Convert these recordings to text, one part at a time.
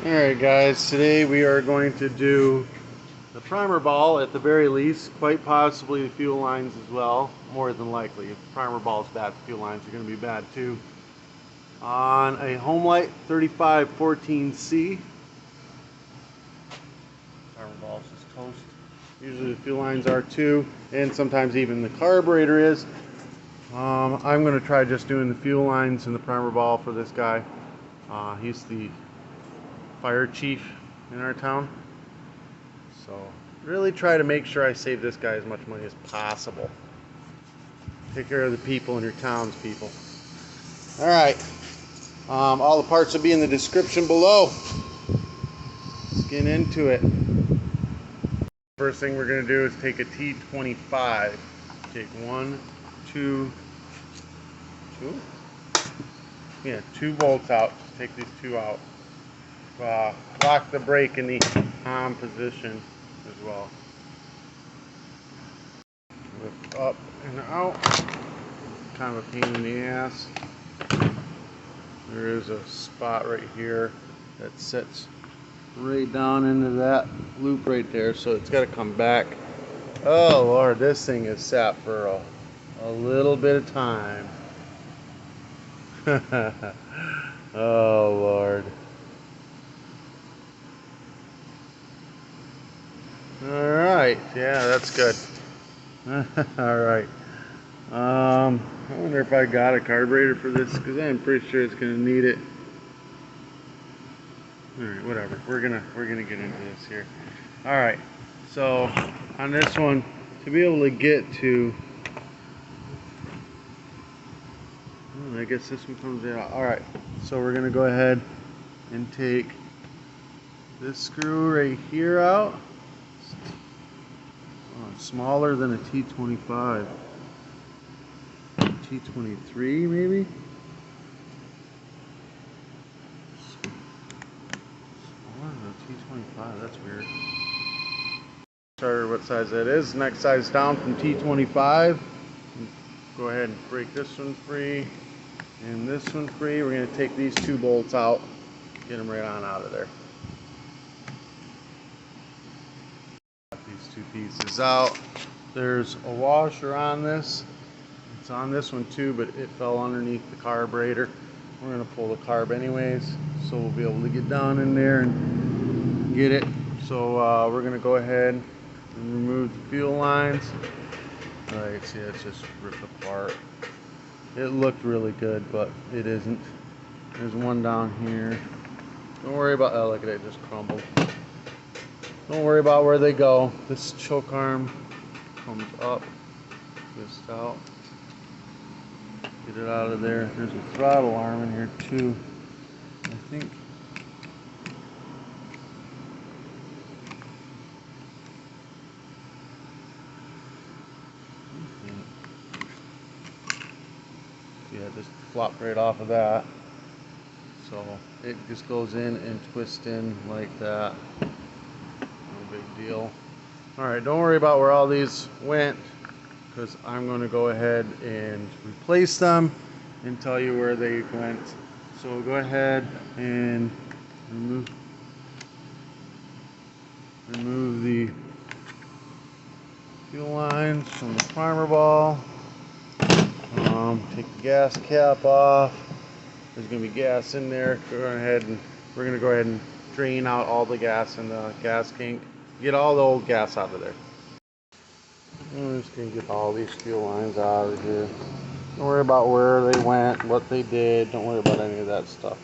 Alright guys, today we are going to do the primer ball at the very least, quite possibly the fuel lines as well, more than likely. If the primer ball is bad, the fuel lines are going to be bad too. On a homelite 3514C. Primer ball is just toast. Usually the fuel lines are too, and sometimes even the carburetor is. I'm going to try just doing the fuel lines and the primer ball for this guy. He's the fire chief in our town, so really try to make sure I save this guy as much money as possible. Take care of the people in your townspeople. All right, all the parts will be in the description below. Let's get into it. First thing we're going to do is take a T25. Take two bolts out. Just take these two out. Lock the brake in the on position as well. Lift up and out. Kind of a pain in the ass. There is a spot right here that sets right down into that loop right there, so it's got to come back. Oh Lord, this thing is sat for a little bit of time. Oh Lord. Alright, yeah, that's good. Alright. I wonder if I got a carburetor for this, because I'm pretty sure it's gonna need it. Alright, whatever. We're gonna get into this here. Alright, so on this one, to be able to get to, I guess this one comes out. Alright, so we're gonna go ahead and take this screw right here out. Smaller than a T25. T23 maybe? Smaller than a T25, that's weird. Sorry what size that is. Next size down from T25. Go ahead and break this one free and this one free. We're going to take these two bolts out, get them right on out of there. These two pieces out. There's a washer on this. It's on this one too, but it fell underneath the carburetor. We're going to pull the carb anyways, so we'll be able to get down in there and get it. So we're going to go ahead and remove the fuel lines. Alright, see, it's just ripped apart. It looked really good, but it isn't. There's one down here. Don't worry about, oh look at it, just crumbled. Don't worry about where they go. This choke arm comes up, twist out, get it out of there. There's a throttle arm in here too, I think. Yeah, it just flopped right off of that. So it just goes in and twists in like that. Big deal. Alright, don't worry about where all these went, because I'm going to go ahead and replace them and tell you where they went. So we'll go ahead and remove the fuel lines from the primer ball. Take the gas cap off. There's going to be gas in there. We're going to go ahead and drain out all the gas in the gas tank. Get all the old gas out of there. I'm just going to get all these fuel lines out of here. Don't worry about where they went, what they did. Don't worry about any of that stuff.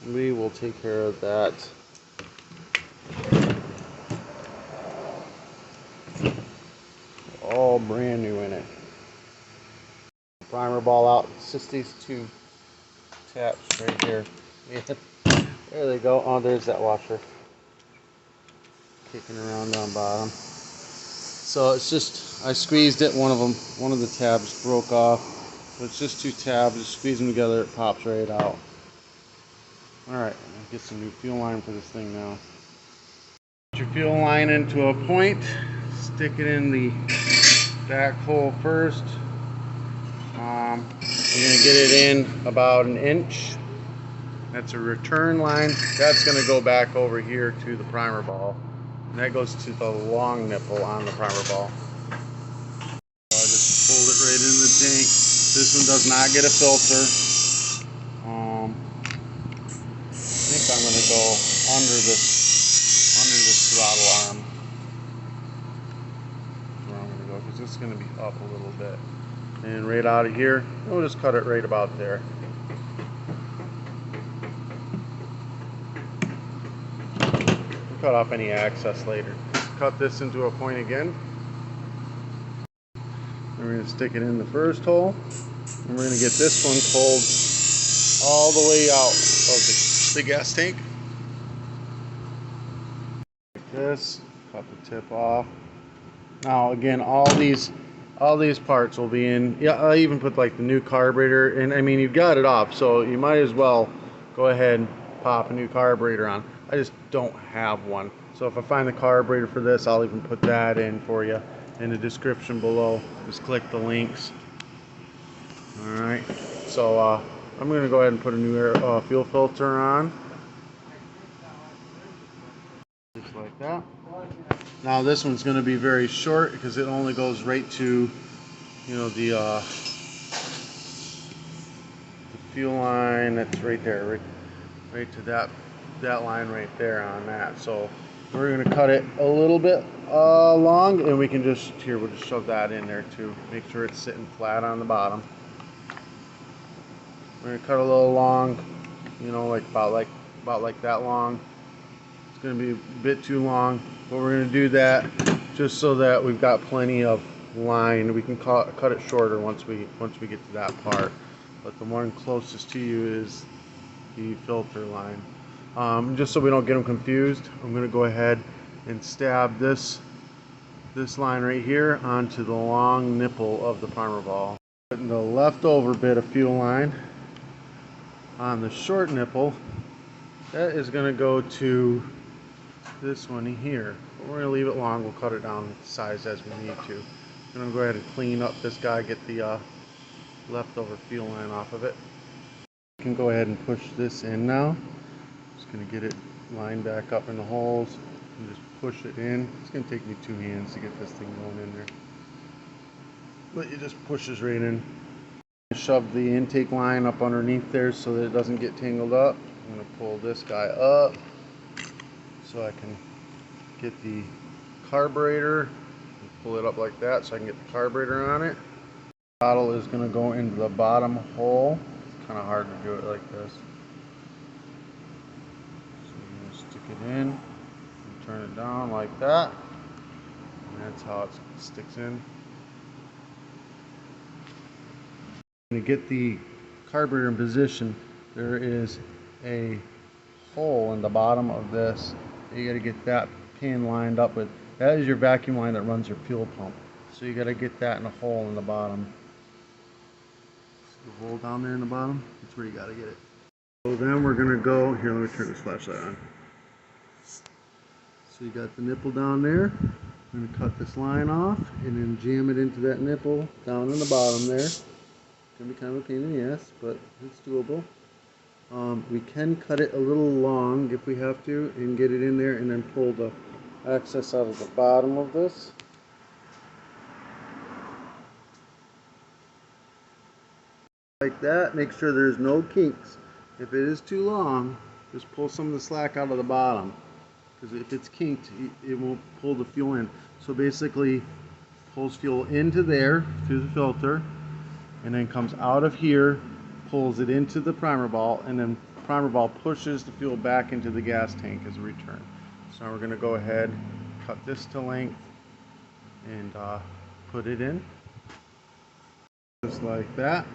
We will take care of that. All brand new in it. Primer ball out. It's just these two taps right here. There they go. Oh, there's that washer. Kicking around down bottom. So it's just, I squeezed it, one of the tabs broke off. So it's just two tabs, just squeeze them together, it pops right out. Alright, get some new fuel line for this thing now. Put your fuel line into a point, stick it in the back hole first. You're going to get it in about an inch. That's a return line. That's going to go back over here to the primer ball. And that goes to the long nipple on the primer ball. So I just pulled it right into the tank. This one does not get a filter. I think I'm going to go under this throttle arm. That's where I'm going to go, because this is going to be up a little bit. And right out of here, we'll just cut it right about there. We'll cut off any excess later. Cut this into a point again. And we're going to stick it in the first hole. And we're going to get this one pulled all the way out of the gas tank. Like this. Cut the tip off. Now again, all these parts will be in. Yeah, I even put like the new carburetor, and I mean, you've got it off, so you might as well go ahead and pop a new carburetor on. I just don't have one, so if I find the carburetor for this, I'll even put that in for you in the description below. Just click the links. Alright, so I'm going to go ahead and put a new fuel filter on, just like that. Now this one's going to be very short because it only goes right to, you know, the fuel line that's right there, right to that line right there on that. So we're going to cut it a little bit long, and we can just, here, we'll just shove that in there too. Make sure it's sitting flat on the bottom. We're going to cut a little long, you know, like about like that long. It's going to be a bit too long, but we're going to do that just so that we've got plenty of line. We can cut it shorter once we get to that part. But the one closest to you is the filter line. Just so we don't get them confused, I'm going to go ahead and stab this line right here onto the long nipple of the primer ball. Putting the leftover bit of fuel line on the short nipple, that is going to go to this one here. But we're going to leave it long. We'll cut it down size as we need to. I'm going to go ahead and clean up this guy, get the leftover fuel line off of it. You can go ahead and push this in now. Just going to get it lined back up in the holes and just push it in. It's going to take me 2 hands to get this thing going in there, but it just pushes right in. Shove the intake line up underneath there so that it doesn't get tangled up. I'm going to pull this guy up so I can get the carburetor, pull it up like that so I can get the carburetor on it. The bottle is going to go into the bottom hole. It's kind of hard to do it like this. So you're going to stick it in and turn it down like that, and that's how it sticks in. To get the carburetor in position, there is a hole in the bottom of this. You got to get that pin lined up with. That is your vacuum line that runs your fuel pump. So you got to get that in a hole in the bottom. See the hole down there in the bottom? That's where you got to get it. So then we're going to go, here, let me turn this flashlight on. So you got the nipple down there. I'm going to cut this line off and then jam it into that nipple down in the bottom there. It's going to be kind of a pain in the ass, but it's doable. We can cut it a little long if we have to and get it in there, and then pull the excess out of the bottom of this. Like that. Make sure there's no kinks. If it is too long, just pull some of the slack out of the bottom, because if it's kinked, it won't pull the fuel in. So basically, pulls fuel into there through the filter, and then comes out of here, pulls it into the primer ball, and then the primer ball pushes the fuel back into the gas tank as a return. So now we're going to go ahead, cut this to length, and put it in just like that.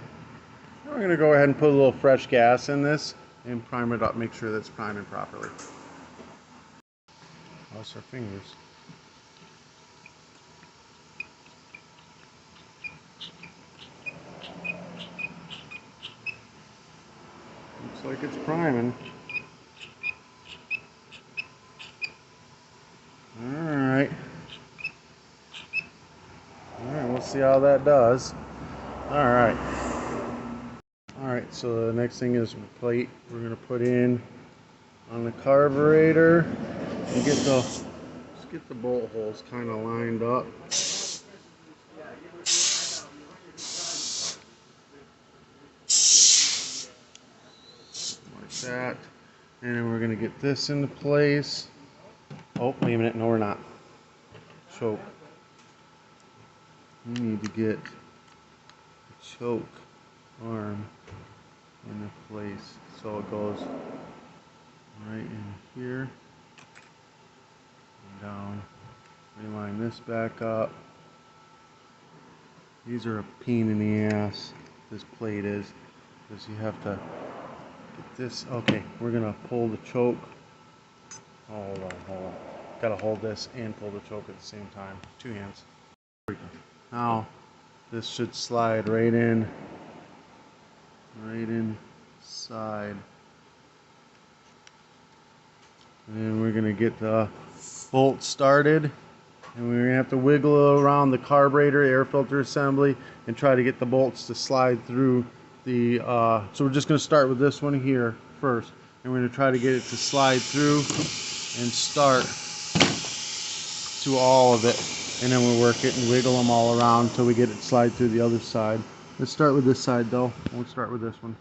Now we're going to go ahead and put a little fresh gas in this and prime it up, make sure that's priming properly. Cross our fingers. Looks like it's priming. Alright, we'll see how that does. Alright, Alright, so the next thing is the plate we're going to put in on the carburetor. And let's get the bolt holes kind of lined up. Like that. And then we're going to get this into place. Oh, wait a minute. No, we're not. Choke. We need to get the choke arm into place so it goes right in here and down. Reline this back up. These are a pain in the ass, this plate is, because you have to get this. Okay, we're gonna pull the choke. Hold on. Gotta hold this and pull the choke at the same time. Two hands. Now this should slide right inside. And then we're gonna get the bolt started, and we're gonna have to wiggle around the carburetor air filter assembly and try to get the bolts to slide through the so we're just gonna start with this one here first, and we're gonna try to get it to slide through and start to all of it, and then we'll work it and wiggle them all around until we get it slide through the other side. Let's start with this side though. We'll start with this one.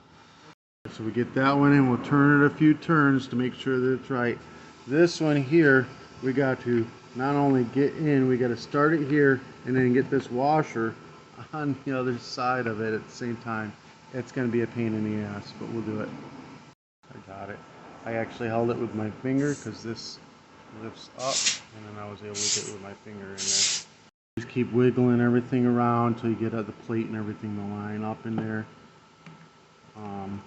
So we get that one in, we'll turn it a few turns to make sure that it's right. This one here, we got to not only get in, we got to start it here and then get this washer on the other side of it at the same time. It's going to be a pain in the ass, but we'll do it. I got it. I actually held it with my finger because this lifts up, and then I was able to get it with my finger in there. Just keep wiggling everything around until you get the plate and everything to line up in there. And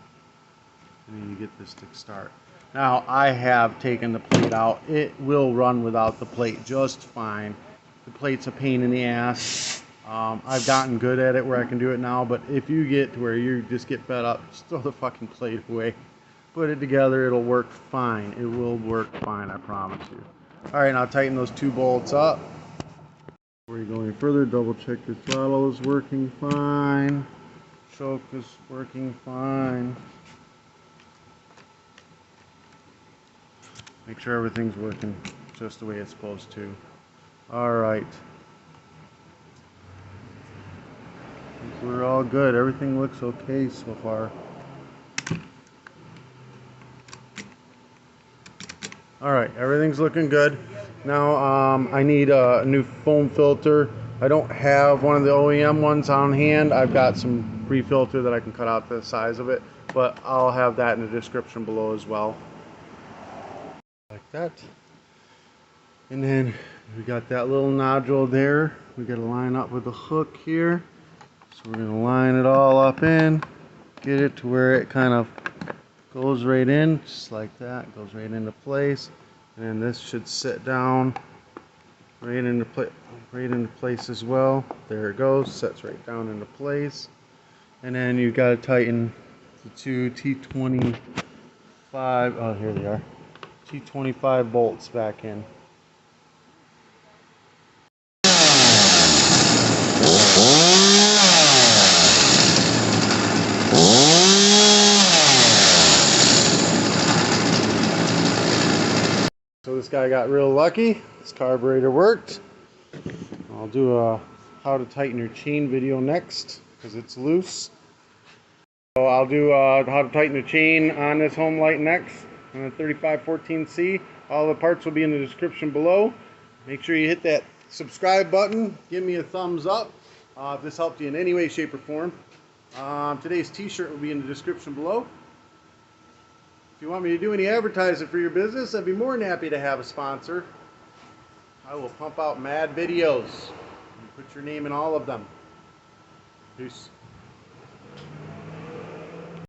then you get this to start. Now I have taken the plate out. It will run without the plate just fine. The plate's a pain in the ass. I've gotten good at it where I can do it now, but if you get to where you just get fed up, just throw the fucking plate away. Put it together, it'll work fine. It will work fine, I promise you. Alright, now tighten those two bolts up. Before you go any further, double check your throttle is working fine. Choke is working fine. Make sure everything's working just the way it's supposed to. Alright. We're all good. Everything looks okay so far. Alright, everything's looking good. Now I need a new foam filter. I don't have one of the OEM ones on hand. I've got some pre-filter that I can cut out the size of it, but I'll have that in the description below as well. Like that. And then we got that little nodule there. We got to line up with the hook here. So we're going to line it all up in, get it to where it kind of goes right in, just like that. Goes right into place. And then this should sit down right into place as well. There it goes, sets right down into place. And then you got to tighten the two T25, oh here they are, T25 bolts back in. So this guy got real lucky. This carburetor worked. I'll do a how to tighten your chain video next because it's loose. So I'll do how to tighten the chain on this homelite next on the 3514C. All the parts will be in the description below. Make sure you hit that subscribe button. Give me a thumbs up if this helped you in any way, shape, or form. Today's t-shirt will be in the description below. If you want me to do any advertising for your business, I'd be more than happy to have a sponsor. I will pump out mad videos and put your name in all of them. Peace.